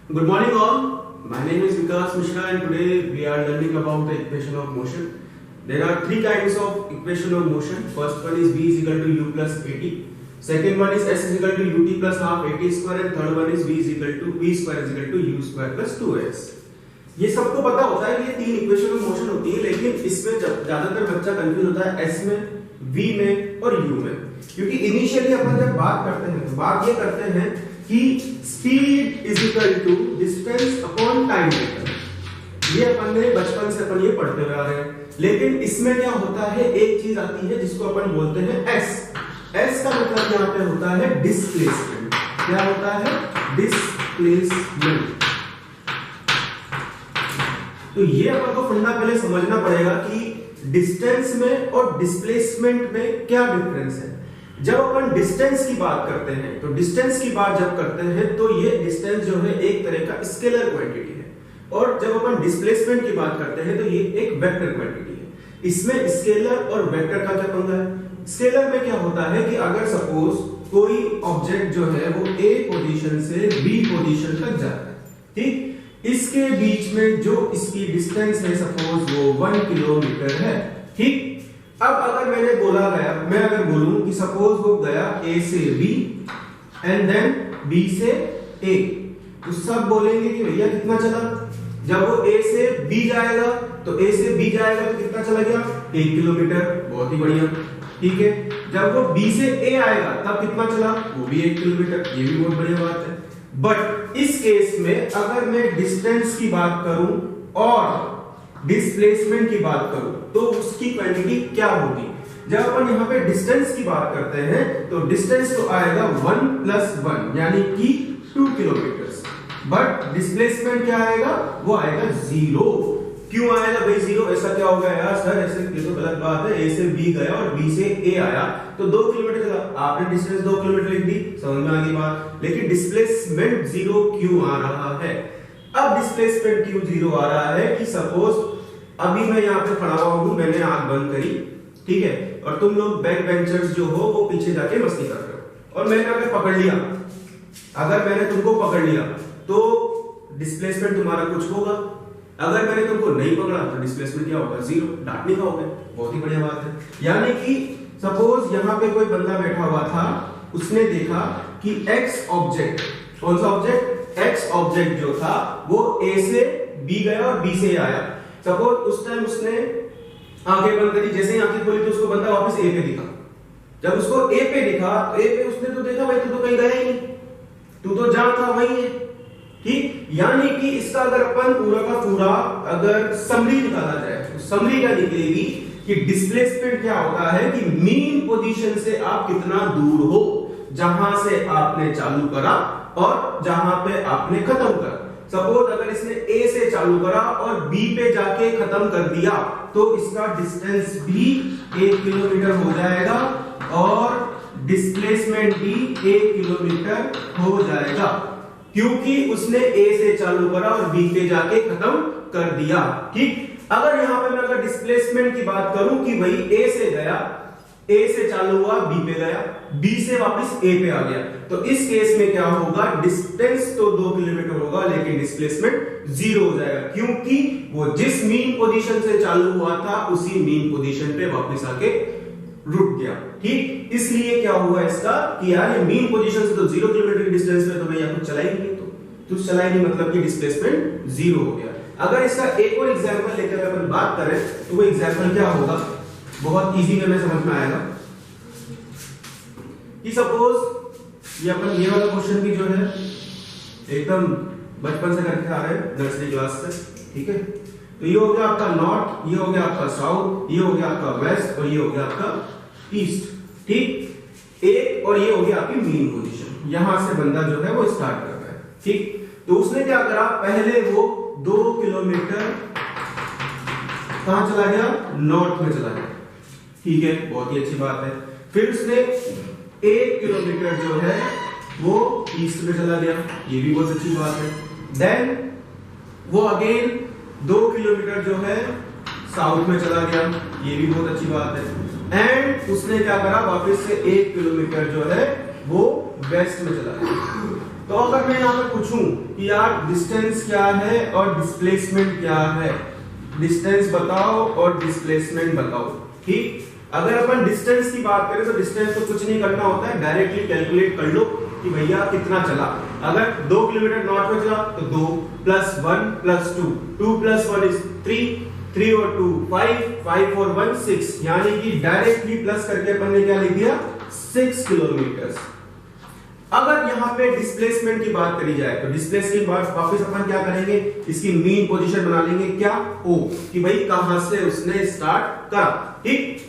Good morning all. My name is Vikas Mishra and today we are learning about the equation of motion. There are three kinds of equation of motion. First one is v is equal to u plus at. Second one is s is equal to ut plus half at square and third one is v square is equal to u square plus 2s. ये सबको पता होता है कि ये तीन equation of motion होती है, लेकिन इसमें ज्यादातर बच्चा कंफ्यूज होता है s में, v में और u में, क्योंकि इनिशियली अपन जब बात करते हैं तो बात ये करते हैं कि speed is equal to distance upon time vector. ये अपन ने बचपन से अपन ये पढ़ते हुए आ रहे हैं, लेकिन इसमें क्या होता है, एक चीज आती है जिसको अपन बोलते हैं s। s का मतलब यहाँ पे होता है डिस्प्लेसमेंट। क्या होता है? डिस्प्लेसमेंट। तो ये अपन को फंडा पहले समझना पड़ेगा कि डिस्टेंस में और डिस्प्लेसमेंट में क्या डिफरेंस है। जब अपन डिस्टेंस की बात करते हैं तो डिस्टेंस की बात जब करते हैं तो ये डिस्टेंस जो है एक तरह का स्केलर क्वांटिटी है, और जब अपन डिस्प्लेसमेंट की बात करते हैं तो ये एक वेक्टर क्वांटिटी है। इसमें स्केलर और वेक्टर का क्या पंगा है? स्केलर में क्या होता है कि अगर सपोज कोई ऑब्जेक्ट जो है वो ए पोजीशन से बी पोजीशन तक जाता है, ठीक, इसके बीच में जो इसकी डिस्टेंस है सपोज वो 1 किलोमीटर है, ठीक। अब अगर मैं अगर बोलूं कि सपोज वो गया ए से बी एंड देन बी से ए, तो सब बोलेंगे कि भैया कितना चला। जब वो ए से बी जाएगा तो ए से बी जाएगा तो कितना चला गया? 1 किलोमीटर। बहुत ही बढ़िया, ठीक है। जब वो बी से ए आएगा तब कितना चला? वो भी 1 किलोमीटर। ये भी बहुत बढ़िया बात है। बट इस केस में अगर मैं डिस्टेंस की बात करूं और डिस्प्लेसमेंट की बात करूं तो उसकी क्वांटिटी क्या होगी? जब अपन यहां पे डिस्टेंस की बात करते हैं तो डिस्टेंस तो आएगा 1 प्लस 1 यानी कि 2 किलोमीटर, बट डिस्प्लेसमेंट क्या आएगा? वो आएगा 0। क्यों आएगा भाई 0? ऐसा क्या हो गया यार सर? ऐसे ये तो गलत बात है। ए से बी गया और बी से ए आया तो 2 किलोमीटर चला। आपने डिस्टेंस 2 किलोमीटर लिख दी, समझ में आ गई बात। लेकिन डिस्प्लेसमेंट 0 क्यों आ रहा है? अब डिस्प्लेसमेंट क्यों 0 आ रहा है कि सपोज अभी मैं यहाँ पे खड़ा हुआ हूं, मैंने आंख बंद करी, ठीक है, और तुम लोग बैक बेंचर्स जो हो वो पीछे जाके मस्ती कर रहे हो, और मैंने अगर पकड़ लिया, अगर मैंने तुमको पकड़ लिया तो डिस्प्लेसमेंट तुम्हारा कुछ होगा। अगर मैंने तुमको नहीं पकड़ा तो डिस्प्लेसमेंट क्या होगा? 0। डांटने का होगा। बहुत ही बढ़िया बात है। यानी कि सपोज यहाँ पे कोई बंदा बैठा हुआ था, उसने देखा कि एक्स ऑब्जेक्ट, कौन सा ऑब्जेक्ट? एक्स ऑब्जेक्ट जो था वो ए से बी गया और बी से आया। सपोज उस टाइम उसने आंखें बंद करी, जैसे ही आंखें खोली तो उसको बंदा वापस ए पे दिखा। जब उसको ए पे दिखा तो ए पे उसने तो देखा भाई तू तो कहीं गया ही नहीं, तू तो जहां था वहीं है, ठीक। यानी कि इसका अगर अपन पूरा का पूरा अगर समरी निकाला जाए तो समरी क्या निकलेगी कि डिस्प्लेसमेंट क्या होता है कि मीन पोजीशन से आप कितना दूर हो, जहां से आपने चालू करा और जहां पे आपने खत्म करा। सपोज अगर इसने ए से चालू करा और बी पे जाके खत्म कर दिया तो इसका डिस्टेंस भी 1 किलोमीटर हो जाएगा और डिस्प्लेसमेंट भी 1 किलोमीटर हो जाएगा, क्योंकि उसने ए से चालू करा और बी पे जाके खत्म कर दिया, ठीक। अगर यहां पे मैं अगर डिस्प्लेसमेंट की बात करूं कि भाई ए से गया, ए से चालू हुआ, बी पे गया, बी से वापस ए पे आ गया, तो इस केस में क्या होगा? डिस्टेंस तो 2 किलोमीटर होगा लेकिन डिस्प्लेसमेंट 0 हो जाएगा, क्योंकि वो जिस मीन पोजीशन से चालू हुआ था उसी मीन पोजीशन पे वापस आके रुक गया, ठीक। इसलिए क्या हुआ इसका कि यार ये मीन पोजीशन से तो 0 किलोमीटर की डिस्टेंस पे तो मैं कुछ चला ही नहीं, तो चला ही नहीं, मतलब कि डिस्प्लेसमेंट 0 हो गया। अगर इसका एक और एग्जांपल लेकर अपन बात करें तो वो एग्जांपल क्या होगा? बहुत इजी वे में समझ में आएगा कि सपोज ये अपन ये वाला क्वेश्चन भी जो है एकदम बचपन से करके आ रहे हैं, नर्सरी क्लास से, ठीक है। तो ये हो गया आपका नॉर्थ, ये हो गया आपका साउथ, ये हो गया आपका वेस्ट और ये हो गया आपका ईस्ट, ठीक। एक और ये हो गया आपकी मीन पोजीशन। यहां से बंदा जो है वो स्टार्ट कर रहा है, ठीक। तो उसने क्या करा? पहले वो 2 किलोमीटर कहां चला गया? नॉर्थ में चला गया, ठीक है, बहुत ही अच्छी बात है। फिर उसने 1 किलोमीटर जो है वो ईस्ट में चला गया, ये भी बहुत अच्छी बात है। देन वो अगेन 2 किलोमीटर जो है साउथ में चला गया, ये भी बहुत अच्छी बात है। एंड उसने क्या करा? वापस से 1 किलोमीटर जो है वो वेस्ट में चला गया। तो अगर मैं यहाँ पे पूछूं कि यार डिस्टेंस क्या है और डिस्प्लेसमेंट क्या है, डिस्टेंस बताओ और डिस्प्लेसमेंट बताओ, ठीक। अगर अपन डिस्टेंस की बात करें तो डिस्टेंस तो कुछ नहीं करना होता है, डायरेक्टली कैलकुलेट कर लो कि भैया कितना चला। अगर 2 किलोमीटर नॉर्थ में चला तो 2 + 1 + 2, 2 + 1 is 3, 3 और 2 5, 5 और 1 6, यानी कि डायरेक्टली प्लस करके अपन ने क्या लिख दिया 6 किलोमीटर। अगर यहाँ पे डिस्प्लेसमेंट की बात करी जाए तो डिस्प्लेसमेंट की बात वापस अपन क्या करेंगे, इसकी मीन पोजीशन बना लेंगे, क्या ओ, कि भाई कहां से उसने स्टार्ट करा, ठीक।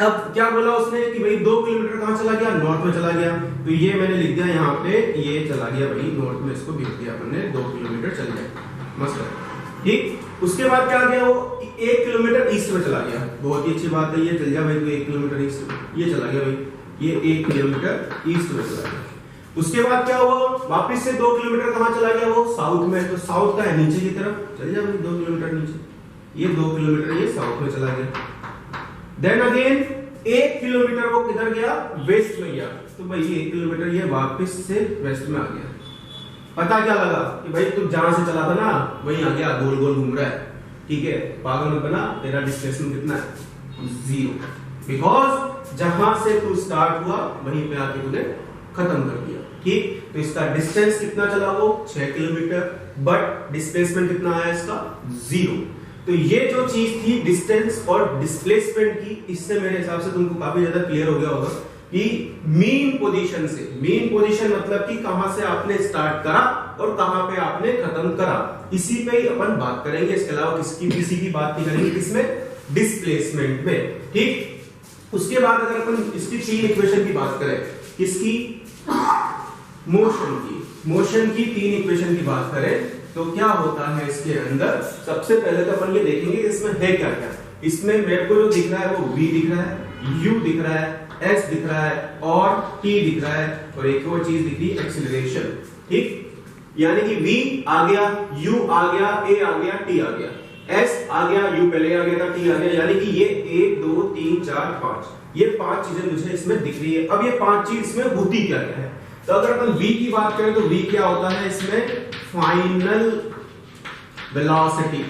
अब क्या बोला उसने कि भाई 2 किलोमीटर कहां चला गया, नॉर्थ में चला गया, तो ये मैंने लिख दिया यहाँ पे, ये चला गया भाई नॉर्थ में, इसको लिख दिया हमने 2 किलोमीटर चल गया, मस्त है, ठीक। उसके बाद क्या गया, वो 1 किलोमीटर ईस्ट में चला गया, बहुत ही अच्छी बात है, ये चल गया भाई, तो 1 किलोमीटर ईस्ट में ये चला गया भाई, ये 1 किलोमीटर ईस्ट में चला गया। उसके बाद क्या हुआ, वापस से 2 किलोमीटर कहां चला गया, वो साउथ में, तो साउथ का है नीचे की तरफ, चल जा भाई 2 किलोमीटर नीचे, ये 2 किलोमीटर ये साउथ में चला गया। देन अगेन 1 किलोमीटर वो किधर गया, वेस्ट में गया, तो भाई 1 किलोमीटर ये वापस से वेस्ट में आ गया। पता क्या लगा कि भाई तू जहां से चला था ना वहीं आ गया, गोल गोल घूम रहा है, ठीक है, पागल मत बना, तेरा डिस्प्लेसमेंट कितना है 0, बिकॉज जहां से तू स्टार्ट हुआ वहीं पे आके तूने खत्म कर दिया, ठीक। तो इसका डिस्टेंस कितना चला, वो 6 किलोमीटर, बट डिस्प्लेसमेंट कितना आया इसका 0। तो ये जो चीज थी डिस्टेंस और डिस्प्लेसमेंट की, इससे मेरे हिसाब से तुमको काफी ज्यादा क्लियर हो गया होगा कि मीन पोजीशन से, मीन पोजीशन मतलब कि कहां से आपने स्टार्ट करा और कहां पे आपने खत्म करा, इसी पे ही अपन बात करेंगे, इसके अलावा किसी की बात नहीं करेंगे, किसमें, डिस्प्लेसमेंट में, ठीक। उसके बाद अगर अपन इसकी 3 इक्वेशन की बात करें, किसकी, मोशन की 3 इक्वेशन की बात करें तो क्या होता है इसके अंदर। सबसे पहले तो अपन ये देखेंगे कि इसमें है क्या क्या। इसमें मेरे को जो दिख रहा है वो v दिख रहा है, u दिख रहा है, s दिख रहा है और t दिख रहा है, और एक और चीज दिख रही है एक्सीलरेशन, ठीक। यानी कि v आ गया, u आ गया, a आ गया, t आ गया, s आ गया, u पहले आ गया था, t आ गया, यानी कि ये 1 2 3 4 5, ये 5 चीजें मुझे इसमें दिख रही है। अब ये 5 चीज इसमें होती क्या है, तो अगर अपन v की बात करें तो v क्या होता है इसमें, फाइनल वेलोसिटी,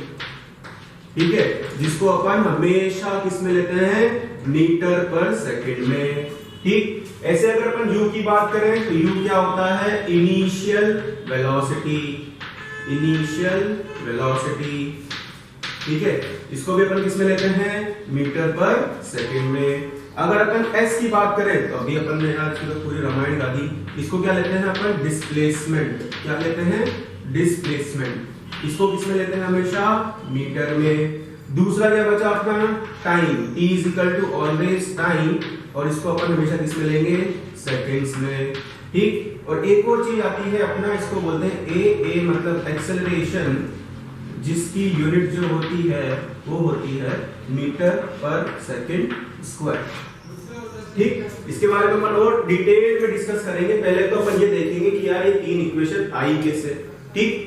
ठीक है, जिसको अपन हमेशा किस में लेते हैं, मीटर पर सेकंड में, ठीक। ऐसे अगर अपन u की बात करें तो u क्या होता है, इनिशियल वेलोसिटी, ठीक है, इसको भी अपन किस में लेते हैं, मीटर पर सेकंड में। अगर अपन s की बात करें तो अभी अपन ने आज की पूरी रामायण गा दी, इसको क्या लेते हैं अपन, डिस्प्लेसमेंट, क्या लेते हैं, डिस्प्लेसमेंट, इसको किसमें लेते हैं, हमेशा मीटर में। दूसरा क्या बचा अपना, टाइम, t = ऑलवेज टाइम, और इसको अपन हमेशा किसमें लेंगे, सेकंड्स में, ठीक। और एक और चीज आती है अपना, इसको बोलते हैं a मतलब एक्सेलरेशन, जिसकी यूनिट जो होती है वो होती है मीटर पर सेकंड स्क्वायर, ठीक। इसके बारे में अपन और डिटेल में डिस्कस करेंगे। पहले तो अपन ये देखेंगे कि यार ये 3 इक्वेशन आई कैसे, ठीक।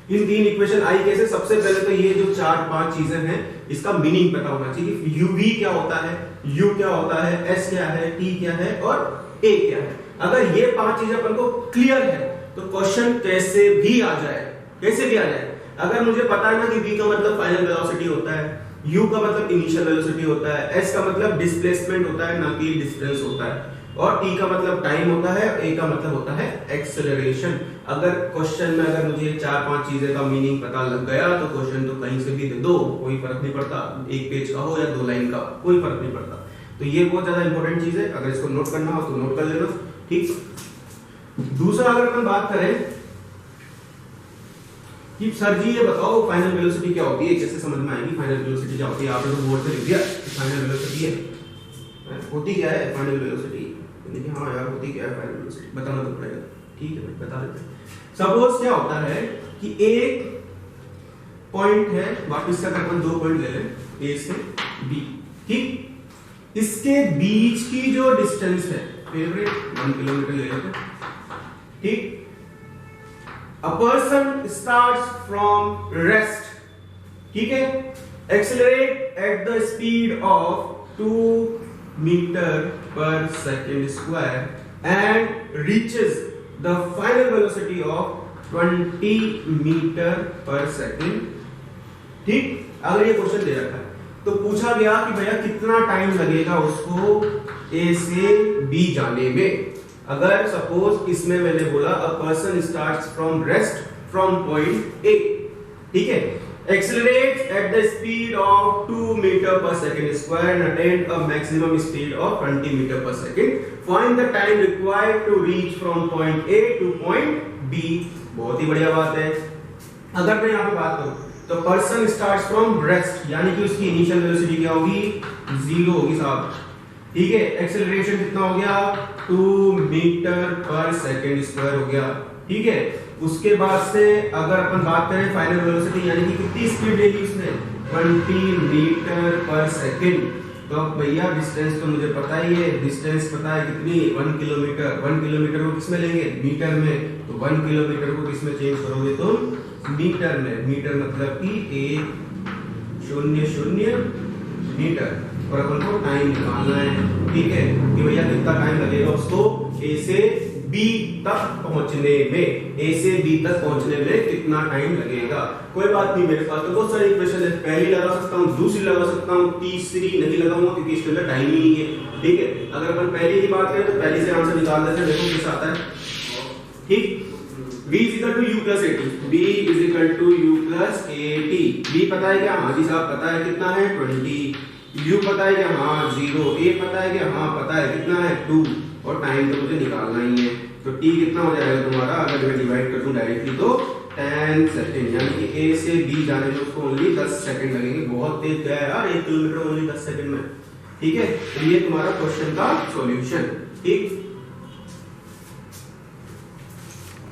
इन 3 इक्वेशन आई कैसे, सबसे पहले तो ये जो 4-5 चीजें हैं इसका मीनिंग पता होना चाहिए। uv क्या होता है, u क्या होता है, s क्या है, t क्या है और a क्या है। अगर ये 5 चीजें अपन को क्लियर है तो क्वेश्चन कैसे भी आ जाए। अगर मुझे पता है ना कि v का मतलब फाइनल वेलोसिटी होता है, u का मतलब इनिशियल वेलोसिटी होता है, s का मतलब डिस्प्लेसमेंट होता है ना कि डिस्टेंस होता है, और t का मतलब टाइम होता है, a का मतलब होता है एक्सेलरेशन। अगर क्वेश्चन में अगर मुझे 4-5 चीजें का मीनिंग पता लग गया तो क्वेश्चन तो कहीं से भी दे दो, कोई फर्क नहीं पड़ता, 1 पेज का हो या 2 लाइन का, कोई फर्क नहीं पड़ता। तो ये बहुत ज्यादा इंपॉर्टेंट चीज है, अगर इसको नोट करना हो तो नोट कर लेना, ठीक। दूसरा अगर अपन बात करें कि सर जी ये बताओ फाइनल वेलोसिटी क्या होती है, कैसे समझ में आएगी फाइनल वेलोसिटी क्या होती है। आपने तो बोर्ड पे लिख दिया फाइनल वेलोसिटी है, होती क्या है फाइनल वेलोसिटी, देखिए हाँ यार होती क्या है फाइनल वेलोसिटी, बताना तो पड़ेगा, ठीक है भाई बता देते हैं। सपोज क्या होता है कि एक पॉइंट है, वापस से अपन 2 पॉइंट ले लें, ए से बी, ठीक। इसके बीच की जो डिस्टेंस है फेवरेट 1 किलोमीटर ले लेते हैं, ठीक। A person starts from rest, ठीक है, accelerate at the speed of 2 meter per second square and reaches the final velocity of 20 metre per second. ठीक, अगर ये क्वेश्चन दे रखा है तो पूछा गया कि भैया कितना टाइम लगेगा उसको ए से बी जाने में। अगर सपोज इसमें मैंने बोला a person starts from rest from point A, ठीक है, accelerates at the speed of 2 meter per second square and attain a maximum speed of 20 meter per second. Find the time required to reach from point A to point B. बहुत ही बढ़िया बात है। अगर मैं यहाँ पे बात करूँ तो पर्सन स्टार्ट्स फ्रॉम रेस्ट, यानी कि उसकी इनिशियल वेलोसिटी क्या होगी, 0 होगी साहब, ठीक है। एक्सेलरेशन कितना हो गया, 2 मीटर पर सेकेंड स्क्वायर हो गया, ठीक है। उसके बाद से अगर अपन बात करें फाइनल वेलोसिटी, यानी कि कितनी स्पीड लेगी उसने, 20 मीटर पर सेकेंड। तो अब भैया डिस्टेंस तो मुझे पता ही है, डिस्टेंस पता है कितनी, 1 किलोमीटर। 1 किलोमीटर को किसमें लेंगे, मीटर में, तो 1 किलोमीटर को किसमें चेंज करोगे तुम, मीटर में। मीटर मतलब कि 100 मीटर, और अपन को टाइम निकालना है, ठीक है, कि भैया कितना टाइम लगेगा उसको ए से बी तक पहुंचने में, ए से बी तक पहुंचने में कितना टाइम लगेगा। कोई बात नहीं, मेरे पास तो बहुत सारे इक्वेशन है, पहली लगा सकता हूँ, दूसरी लगा सकता हूँ, तीसरी नहीं लगाऊंगा क्योंकि इसके अंदर टाइम ही नहीं है, ठीक है। अगर अपन पहली की बात करें तो पहली से आंसर निकाल देते हैं, देखो कैसा आता है, ठीक। b is equal to u plus 80, b is equal to u plus 80। b पता है क्या, हाँ जी साहब पता है, कितना है 20, u पता है क्या, हाँ 0, a पता है क्या, हाँ पता है, कितना है 2, और टाइम तो मुझे निकालना ही है। तो t कितना हो जाएगा तुम्हारा, अगर मैं डिवाइड कर दूं डायरेक्टली तो 10 सेकंड, यानी कि a से b जाने में उसको ओनली 10 सेकंड लगेंगे। बहुत तेज है यार, 1 किलोमीटर ओनली 10 सेकंड में, ठीक है। तो ये तुम्हारा क्वेश्चन का सॉल्यूशन, ठीक।